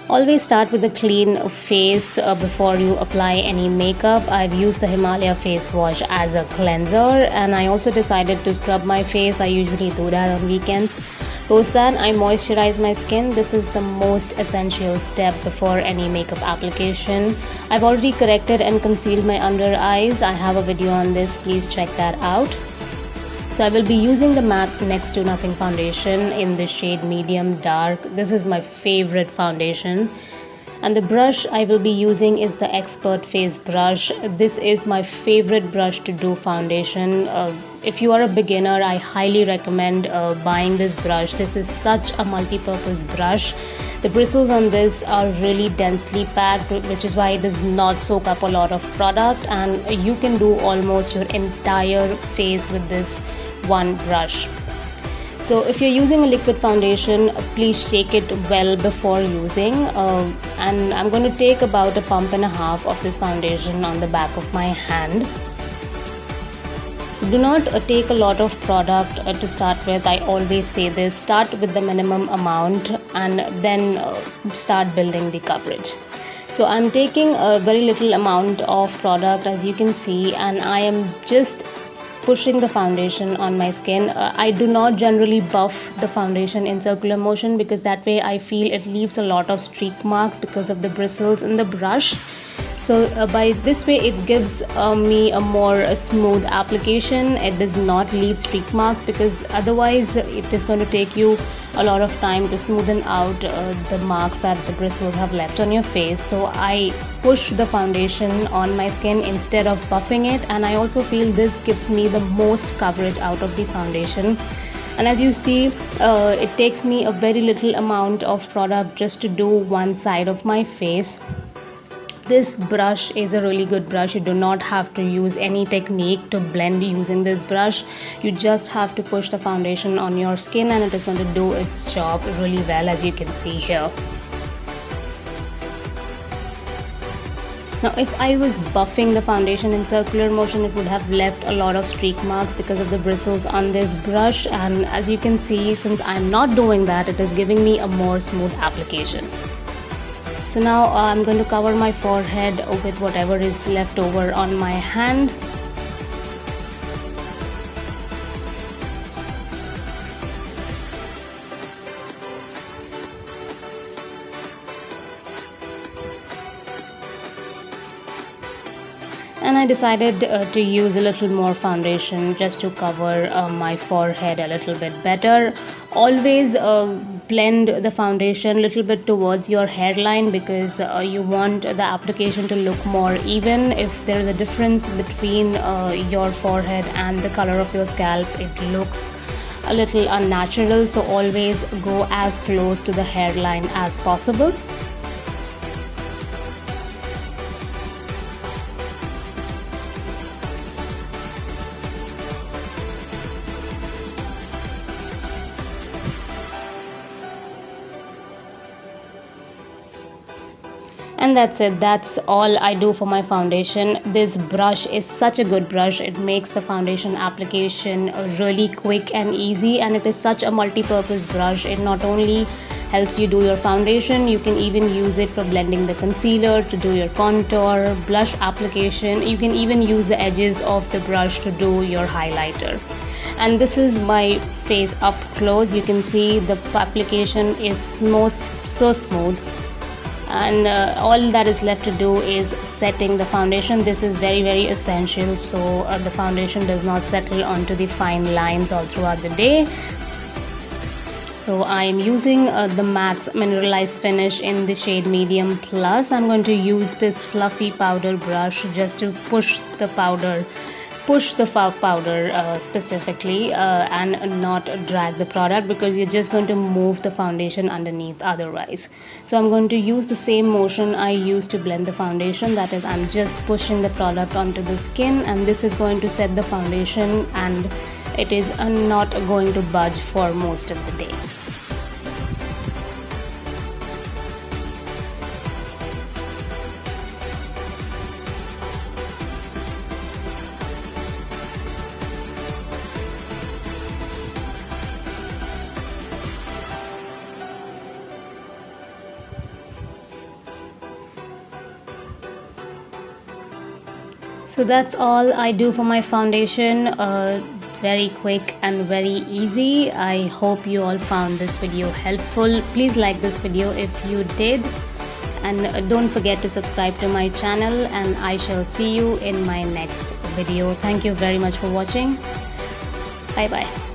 Always start with a clean face before you apply any makeup. I've used the Himalaya face wash as a cleanser, and I also decided to scrub my face. I usually do that on weekends. Post that, I moisturize my skin. This is the most essential step before any makeup application. I've already corrected and concealed my under eyes. I have a video on this, please check that out. So I will be using the MAC Next to Nothing foundation in the shade medium dark. This is my favorite foundation. And the brush I will be using is the Expert Face brush. This is my favorite brush to do foundation. If you are a beginner, I highly recommend buying this brush. This is such a multi-purpose brush. The bristles on this are really densely packed, which is why it does not soak up a lot of product, and you can do almost your entire face with this one brush. So if you're using a liquid foundation, please shake it well before using, and I'm going to take about a pump and a half of this foundation on the back of my hand. So do not take a lot of product to start with. I always say this, start with the minimum amount and then start building the coverage. So I'm taking a very little amount of product, as you can see, and I am just pushing the foundation on my skin. I do not generally buff the foundation in circular motion because that way I feel it leaves a lot of streak marks because of the bristles in the brush. So by this way it gives me a more smooth application. It does not leave streak marks, because otherwise it is going to take you a lot of time to smoothen out the marks that the bristles have left on your face. So I push the foundation on my skin instead of buffing it, and I also feel this gives me the most coverage out of the foundation. And as you see, it takes me a very little amount of product just to do one side of my face. This brush is a really good brush. You do not have to use any technique to blend using this brush. You just have to push the foundation on your skin and it is going to do its job really well, as you can see here. Now if I was buffing the foundation in circular motion, it would have left a lot of streak marks because of the bristles on this brush, and as you can see, since I'm not doing that, it is giving me a more smooth application. So now I'm going to cover my forehead with whatever is left over on my hand. And I decided to use a little more foundation just to cover my forehead a little bit better. Always blend the foundation a little bit towards your hairline, because you want the application to look more even. If there is a difference between your forehead and the color of your scalp, it looks a little unnatural. So always go as close to the hairline as possible. And that's it. That's all I do for my foundation. This brush is such a good brush. It makes the foundation application really quick and easy, and it is such a multi-purpose brush. It not only helps you do your foundation, you can even use it for blending the concealer, to do your contour, blush application. You can even use the edges of the brush to do your highlighter. And this is my face up close. You can see the application is so smooth, and all that is left to do is setting the foundation. This is very essential, so the foundation does not settle onto the fine lines all throughout the day. So I am using the MAC's Mineralize finish in the shade medium plus. I'm going to use this fluffy powder brush just to push the powder specifically and not drag the product, because you're just going to move the foundation underneath otherwise. So I'm going to use the same motion I used to blend the foundation, that is, I'm just pushing the product onto the skin, and this is going to set the foundation, and it is not going to budge for most of the day. So that's all I do for my foundation. Very quick and very easy. I hope you all found this video helpful. Please like this video if you did, and don't forget to subscribe to my channel, and I shall see you in my next video. Thank you very much for watching. Bye bye.